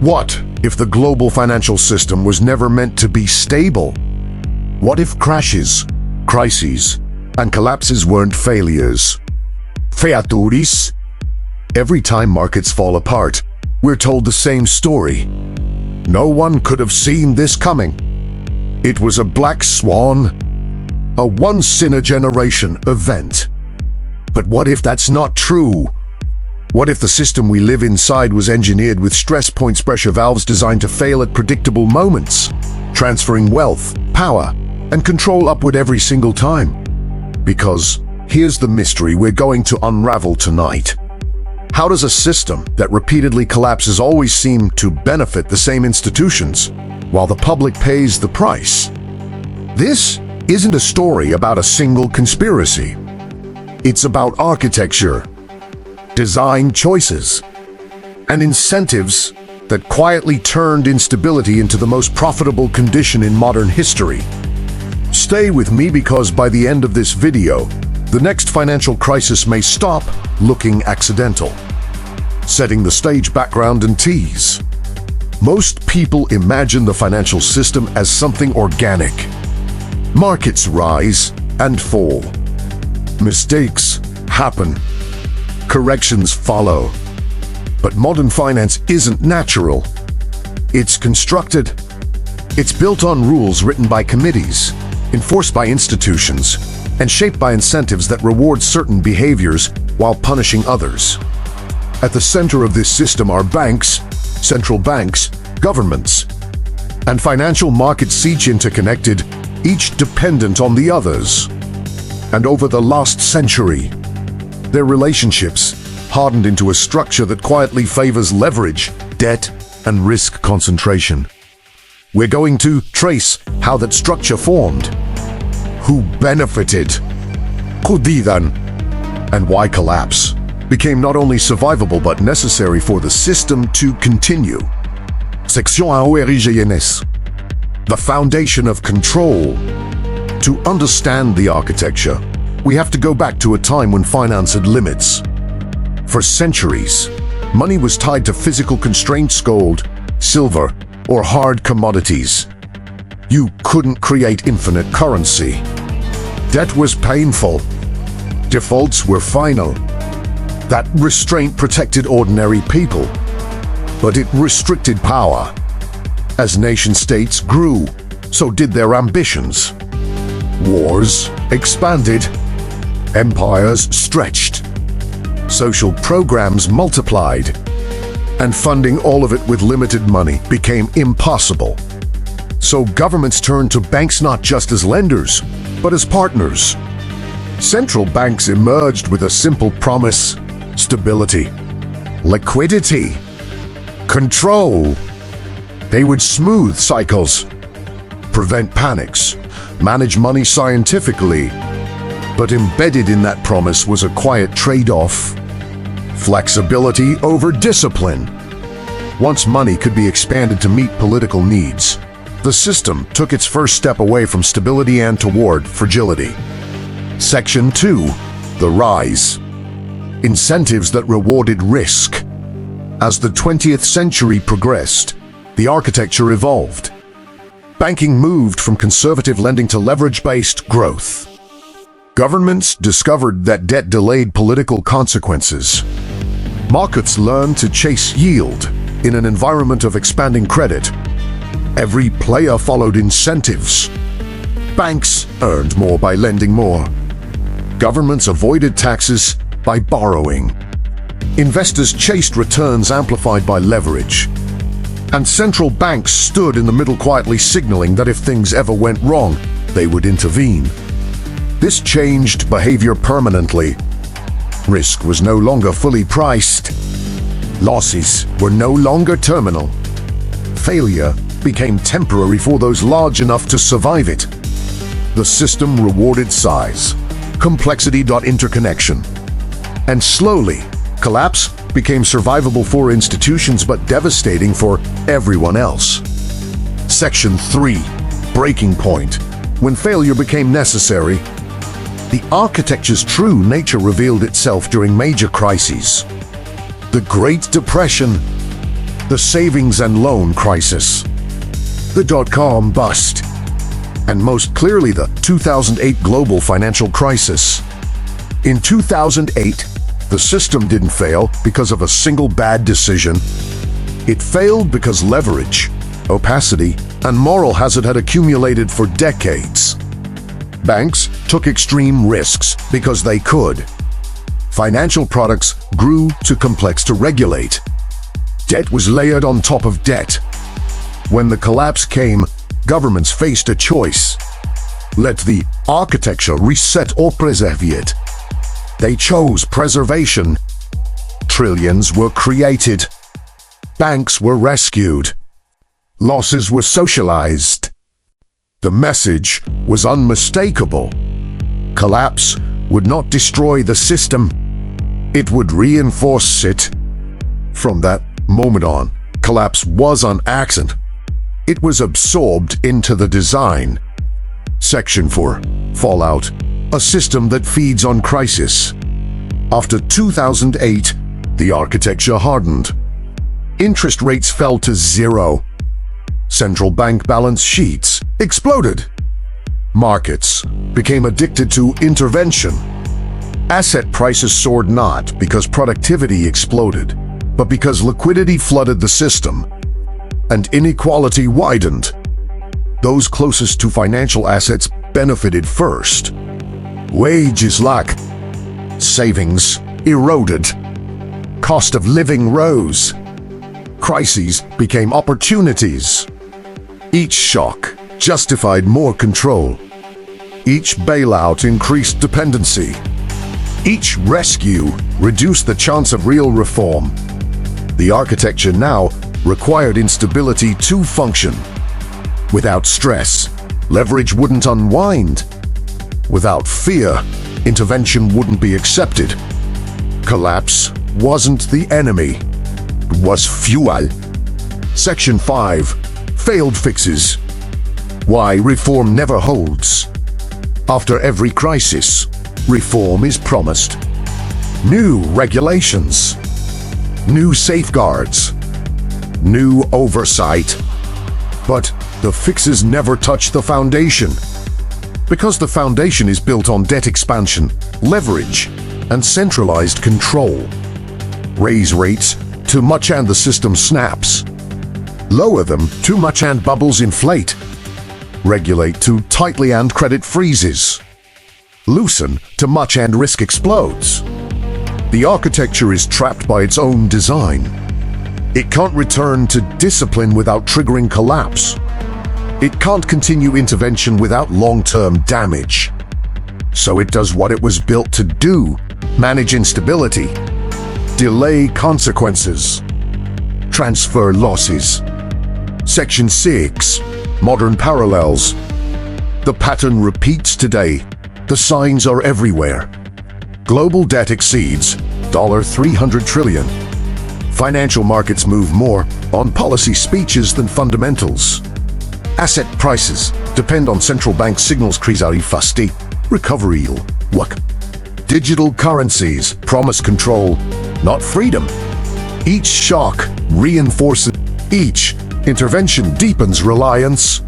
What if the global financial system was never meant to be stable? What if crashes, crises, and collapses weren't failures? Featuris? Every time markets fall apart, we're told the same story. No one could have seen this coming. It was a black swan, a once-in-a-generation event. But what if that's not true? What if the system we live inside was engineered with stress points pressure valves designed to fail at predictable moments, transferring wealth, power, and control upward every single time? Because here's the mystery we're going to unravel tonight. How does a system that repeatedly collapses always seem to benefit the same institutions, while the public pays the price? This isn't a story about a single conspiracy. It's about architecture, design choices, and incentives that quietly turned instability into the most profitable condition in modern history. Stay with me because by the end of this video, the next financial crisis may stop looking accidental. Setting the stage, background, and tease. Most people imagine the financial system as something organic. Markets rise and fall. Mistakes happen. Corrections follow. But modern finance isn't natural. It's constructed. It's built on rules written by committees, enforced by institutions, and shaped by incentives that reward certain behaviors while punishing others. At the center of this system are banks, central banks, governments, and financial markets, each interconnected, each dependent on the others. And over the last century, their relationships hardened into a structure that quietly favors leverage, debt, and risk concentration. We're going to trace how that structure formed, who benefited, Kudidan, and why collapse became not only survivable but necessary for the system to continue. Section 1 Origines. The foundation of control. To understand the architecture, we have to go back to a time when finance had limits. For centuries, money was tied to physical constraints: gold, silver, or hard commodities. You couldn't create infinite currency. Debt was painful. Defaults were final. That restraint protected ordinary people, but it restricted power. As nation-states grew, so did their ambitions. Wars expanded. Empires stretched. Social programs multiplied. And funding all of it with limited money became impossible. So governments turned to banks not just as lenders, but as partners. Central banks emerged with a simple promise: stability, liquidity, control. They would smooth cycles, prevent panics, manage money scientifically. But embedded in that promise was a quiet trade-off: flexibility over discipline. Once money could be expanded to meet political needs, the system took its first step away from stability and toward fragility. Section 2. The rise. Incentives that rewarded risk. As the 20th century progressed, the architecture evolved. Banking moved from conservative lending to leverage-based growth. Governments discovered that debt delayed political consequences. Markets learned to chase yield in an environment of expanding credit. Every player followed incentives. Banks earned more by lending more. Governments avoided taxes by borrowing. Investors chased returns amplified by leverage. And central banks stood in the middle, quietly signaling that if things ever went wrong, they would intervene. This changed behavior permanently. Risk was no longer fully priced. Losses were no longer terminal. Failure became temporary for those large enough to survive it. The system rewarded size, complexity, interconnection. And slowly, collapse became survivable for institutions but devastating for everyone else. Section 3. Breaking point. When failure became necessary, the architecture's true nature revealed itself during major crises. The Great Depression, the savings and loan crisis, the dot-com bust, and most clearly the 2008 global financial crisis. In 2008, the system didn't fail because of a single bad decision. It failed because leverage, opacity, and moral hazard had accumulated for decades. Banks took extreme risks because they could. Financial products grew too complex to regulate. Debt was layered on top of debt. When the collapse came, governments faced a choice. Let the architecture reset or preserve it. They chose preservation. Trillions were created. Banks were rescued. Losses were socialized. The message was unmistakable. Collapse would not destroy the system. It would reinforce it. From that moment on, collapse was an accident. It was absorbed into the design. Section 4. Fallout. A system that feeds on crisis. After 2008, the architecture hardened. Interest rates fell to zero. Central bank balance sheets exploded. Markets became addicted to intervention. Asset prices soared not because productivity exploded, but because liquidity flooded the system, and inequality widened. Those closest to financial assets benefited first. Wages lagged. Savings eroded. Cost of living rose. Crises became opportunities. Each shock justified more control. Each bailout increased dependency. Each rescue reduced the chance of real reform. The architecture now required instability to function. Without stress, leverage wouldn't unwind. Without fear, intervention wouldn't be accepted. Collapse wasn't the enemy, it was fuel. Section 5. Failed fixes. Why reform never holds. After every crisis, reform is promised. New regulations, new safeguards, new oversight. But the fixes never touch the foundation. Because the foundation is built on debt expansion, leverage, and centralized control. Raise rates too much and the system snaps. Lower them too much and bubbles inflate. Regulate too tightly and credit freezes. Loosen too much and risk explodes. The architecture is trapped by its own design. It can't return to discipline without triggering collapse. It can't continue intervention without long-term damage. So it does what it was built to do: manage instability, delay consequences, transfer losses. Section 6. Modern parallels. The pattern repeats today. The signs are everywhere. Global debt exceeds $300 trillion. Financial markets move more on policy speeches than fundamentals. Asset prices depend on central bank signals. Crises fasti, recovery work. Digital currencies promise control, not freedom. Each shock reinforces. Each intervention deepens reliance.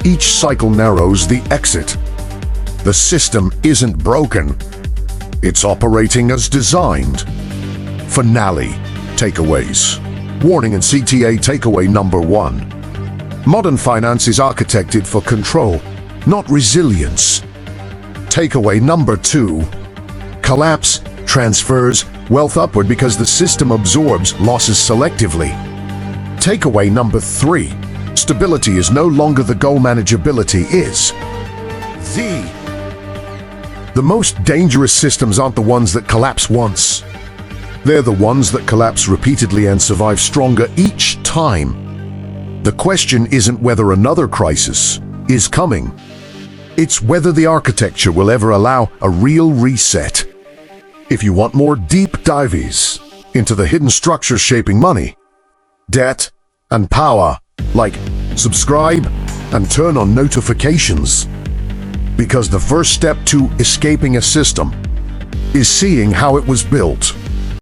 Each cycle narrows the exit. The system isn't broken. It's operating as designed. Finale. Takeaways. Warning and CTA takeaway number 1. Modern finance is architected for control, not resilience. Takeaway number 2. Collapse transfers wealth upward because the system absorbs losses selectively. Takeaway number 3. Stability is no longer the goal, manageability is. The most dangerous systems aren't the ones that collapse once. They're the ones that collapse repeatedly and survive stronger each time. The question isn't whether another crisis is coming. It's whether the architecture will ever allow a real reset. If you want more deep dives into the hidden structures shaping money, debt, and power, like, subscribe, and turn on notifications. Because the first step to escaping a system is seeing how it was built.